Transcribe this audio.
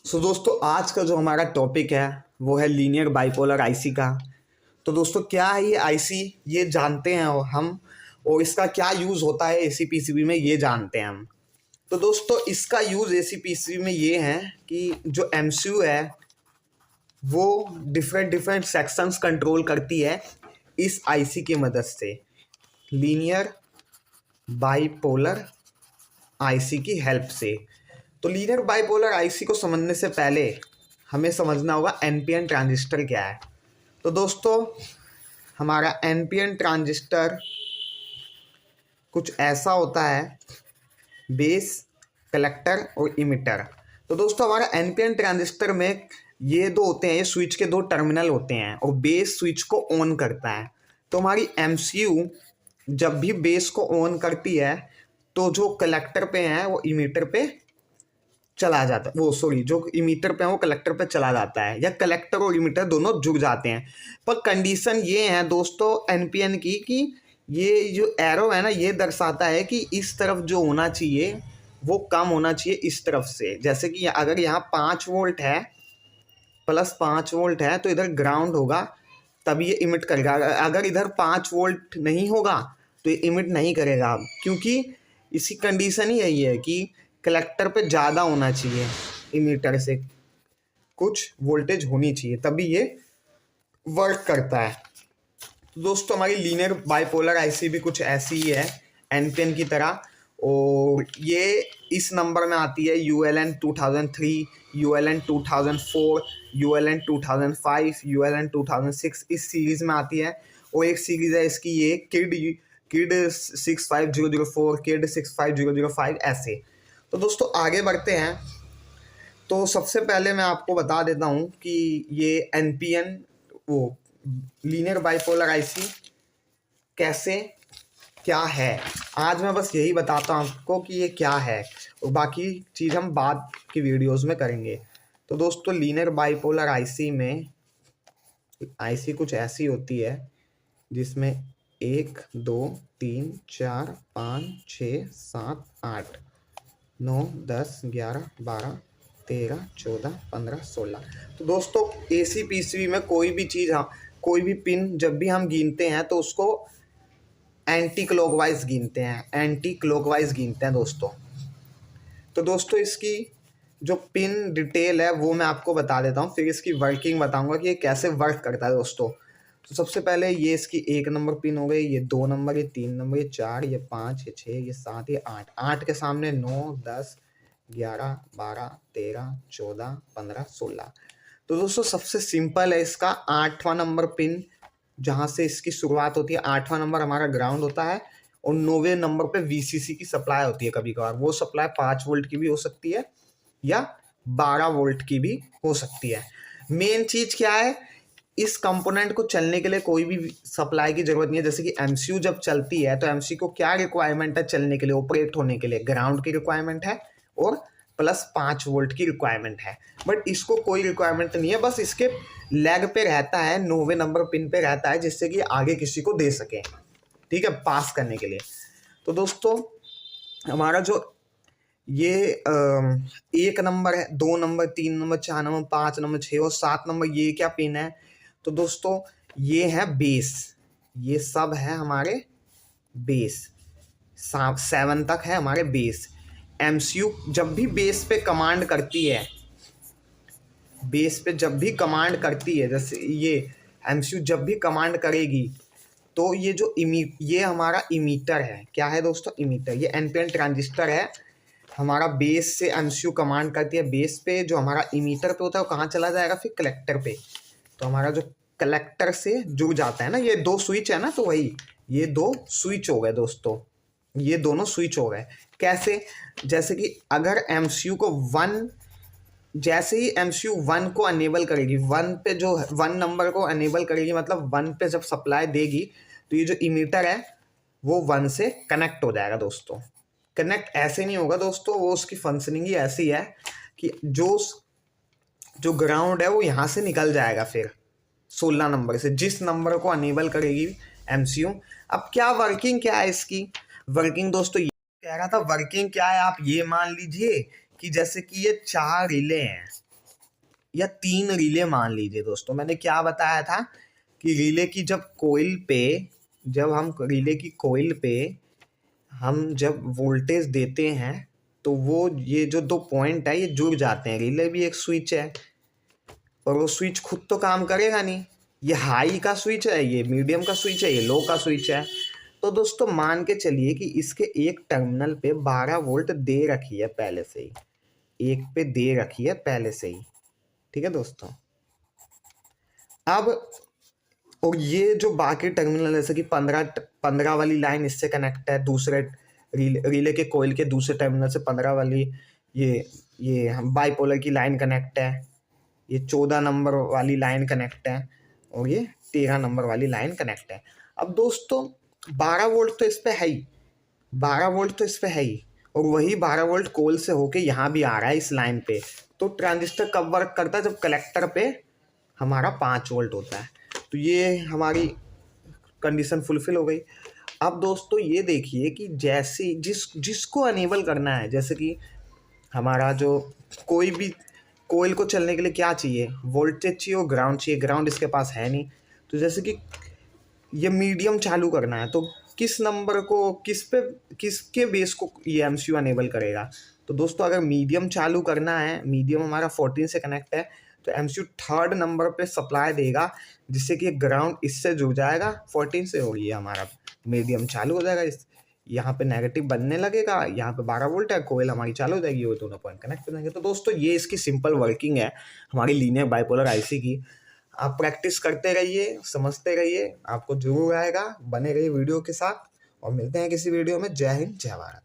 दोस्तों आज का जो हमारा टॉपिक है वो है लीनियर बाइपोलर आईसी का। तो दोस्तों क्या है ये आईसी, ये जानते हैं हम, और इसका क्या यूज़ होता है एसी पीसीबी में ये जानते हैं हम। तो दोस्तों इसका यूज़ एसी पीसीबी में ये है कि जो एमसीयू है वो डिफरेंट डिफरेंट सेक्शंस कंट्रोल करती है इस आईसी की मदद से, लीनियर बाइपोलर आईसी की हेल्प से। तो लीनियर बाइपोलर आईसी को समझने से पहले हमें समझना होगा एनपीएन ट्रांजिस्टर क्या है। तो दोस्तों हमारा एनपीएन ट्रांजिस्टर कुछ ऐसा होता है, बेस, कलेक्टर और इमिटर। तो दोस्तों हमारा एनपीएन ट्रांजिस्टर में ये दो होते हैं, ये स्विच के दो टर्मिनल होते हैं और बेस स्विच को ऑन करता है। तो हमारी एमसीयू जब भी बेस को ऑन करती है तो जो कलेक्टर पे है वो इमीटर पे चला जाता है, जो इमीटर पे है वो कलेक्टर पे चला जाता है, या कलेक्टर और इमीटर दोनों जुड़ जाते हैं। पर कंडीशन ये है दोस्तों एनपीएन की कि ये जो एरो है ना ये दर्शाता है कि इस तरफ जो होना चाहिए वो कम होना चाहिए इस तरफ से। जैसे कि अगर यहाँ 5 वोल्ट है, +5 वोल्ट है तो इधर ग्राउंड होगा तभी ये इमिट करेगा। अगर इधर 5 वोल्ट नहीं होगा तो ये इमिट नहीं करेगा, क्योंकि इसकी कंडीशन ही यही है कि कलेक्टर पे ज़्यादा होना चाहिए, इमीटर से कुछ वोल्टेज होनी चाहिए तभी ये वर्क करता है। तो दोस्तों हमारी लीनियर बाइपोलर आईसी भी कुछ ऐसी ही है एनपीएन की तरह, और ये इस नंबर में आती है ULN 2003, ULN 2004, ULN 2005, ULN 2006 इस सीरीज़ में आती है। और एक सीरीज़ है इसकी ये किड 65004, किड 65005 ऐसे। तो दोस्तों आगे बढ़ते हैं। तो सबसे पहले मैं आपको बता देता हूँ कि ये एनपीएन वो लीनियर बाइपोलर आईसी कैसे क्या है। आज मैं बस यही बताता हूँ आपको कि ये क्या है, और बाकी चीज़ हम बाद की वीडियोस में करेंगे। तो दोस्तों लीनियर बाइपोलर आईसी में आईसी कुछ ऐसी होती है जिसमें 1 2 3 4 5 6 7 8 9 10 11 12 13 14 15 16। तो दोस्तों एसी पीसीबी में कोई भी चीज़, हाँ कोई भी पिन जब भी हम गिनते हैं तो उसको एंटी क्लॉकवाइज गिनते हैं दोस्तों। तो दोस्तों इसकी जो पिन डिटेल है वो मैं आपको बता देता हूँ, फिर इसकी वर्किंग बताऊंगा कि ये कैसे वर्क करता है दोस्तों। तो सबसे पहले ये इसकी 1 नंबर पिन हो गई, ये 2 नंबर, ये 3 नंबर, ये 4, ये 5, ये 6, ये 7, ये 8। 8 के सामने 9 10 11 12 13 14 15 16। तो दोस्तों सबसे सिंपल है इसका 8वां नंबर पिन, जहाँ से इसकी शुरुआत होती है। 8वां नंबर हमारा ग्राउंड होता है और 9वें नंबर पे वीसीसी की सप्लाई होती है। कभी कभार वो सप्लाई 5 वोल्ट की भी हो सकती है या 12 वोल्ट की भी हो सकती है। मेन चीज़ क्या है, इस कंपोनेंट को चलने के लिए कोई भी सप्लाई की जरूरत नहीं है। जैसे कि एमसीयू जब चलती है तो एमसीयू को क्या रिक्वायरमेंट है चलने के लिए, ऑपरेट होने के लिए ग्राउंड की रिक्वायरमेंट है और +5 वोल्ट की रिक्वायरमेंट है। बट इसको कोई रिक्वायरमेंट नहीं है, बस इसके लेग पे रहता है, 9वें नंबर पिन पे रहता है, जिससे कि आगे किसी को दे सके, ठीक है, पास करने के लिए। तो दोस्तों हमारा जो ये 1 नंबर है, 2 नंबर, 3 नंबर, 4 नंबर, 5 नंबर, 6 और 7 नंबर, ये क्या पिन है? तो दोस्तों ये है बेस, ये सब है हमारे बेस। 7 तक है हमारे बेस। एमसीयू जब भी बेस पे कमांड करती है, जैसे ये एमसीयू जब भी कमांड करेगी तो ये जो ये हमारा इमीटर है, क्या है दोस्तों? इमीटर। ये एनपीएन ट्रांजिस्टर है हमारा, बेस से एमसीयू कमांड करती है। बेस पे जो हमारा इमीटर पे होता है वो कहाँ चला जाएगा? फिर कलेक्टर पे। तो हमारा जो कलेक्टर से जुड़ जाता है ना, ये 2 स्विच है ना, तो वही ये 2 स्विच हो गए दोस्तों, ये दोनों स्विच हो गए। कैसे? जैसे कि अगर एमसीयू को 1, जैसे ही एमसीयू 1 को अनेबल करेगी, 1 पे जो 1 नंबर को अनेबल करेगी, मतलब 1 पे जब सप्लाई देगी तो ये जो इमीटर है वो 1 से कनेक्ट हो जाएगा दोस्तों। कनेक्ट ऐसे नहीं होगा दोस्तों, वो उसकी फंक्शनिंग ही ऐसी है कि जो ग्राउंड है वो यहाँ से निकल जाएगा फिर 16 नंबर से, जिस नंबर को अनेबल करेगी एमसीयू। अब क्या वर्किंग क्या है इसकी? वर्किंग दोस्तों ये कह रहा था, वर्किंग क्या है आप ये मान लीजिए कि जैसे कि ये 4 रिले हैं, या 3 रिले मान लीजिए दोस्तों। मैंने क्या बताया था कि रिले की जब रिले की कोइल पे हम जब वोल्टेज देते हैं तो वो ये जो 2 पॉइंट है ये जुड़ जाते हैं। रिले भी एक स्विच है और वो स्विच खुद तो काम करेगा नहीं। ये हाई का स्विच है, ये मीडियम का स्विच है, ये लो का स्विच है। तो दोस्तों मान के चलिए कि इसके एक टर्मिनल पे 12 वोल्ट दे रखी है पहले से ही, एक पे दे रखी है पहले से ही, ठीक है दोस्तों। अब और ये जो बाकी टर्मिनल जैसे कि 15 वाली लाइन इससे कनेक्ट है, दूसरे रिले के कोयल के दूसरे टर्मिनल से 15 वाली ये हम बाईपोलर की लाइन कनेक्ट है, ये 14 नंबर वाली लाइन कनेक्ट है और ये 13 नंबर वाली लाइन कनेक्ट है। अब दोस्तों 12 वोल्ट तो इस पे है ही, 12 वोल्ट तो इस पे है ही, और वही 12 वोल्ट कोल से होके यहाँ भी आ रहा है इस लाइन पे। तो ट्रांजिस्टर कब वर्क करता है? जब कलेक्टर पे हमारा 5 वोल्ट होता है। तो ये हमारी कंडीशन फुलफिल हो गई। अब दोस्तों ये देखिए कि जैसे जिसको अनेबल करना है, जैसे कि हमारा जो कोई भी कोयल को चलने के लिए क्या चाहिए? वोल्टेज चाहिए और ग्राउंड चाहिए। ग्राउंड इसके पास है नहीं। तो जैसे कि ये मीडियम चालू करना है तो किस नंबर को किसके बेस को ये एमसीयू अनेबल करेगा? तो दोस्तों अगर मीडियम चालू करना है, मीडियम हमारा 14 से कनेक्ट है, तो एमसीयू 3rd नंबर पे सप्लाई देगा, जिससे कि ग्राउंड इससे जुड़ जाएगा 14 से, और ये हमारा मीडियम चालू हो जाएगा। यहाँ पे नेगेटिव बनने लगेगा, यहाँ पे 12 वोल्ट है, कोयल हमारी चालू हो जाएगी, वो दोनों पॉइंट कनेक्ट हो जाएंगे। तो दोस्तों ये इसकी सिंपल वर्किंग है हमारी लीनियर बाइपोलर आईसी की। आप प्रैक्टिस करते रहिए, समझते रहिए, आपको जरूर आएगा। बने रहिए वीडियो के साथ और मिलते हैं किसी वीडियो में। जय हिंद, जय भारत।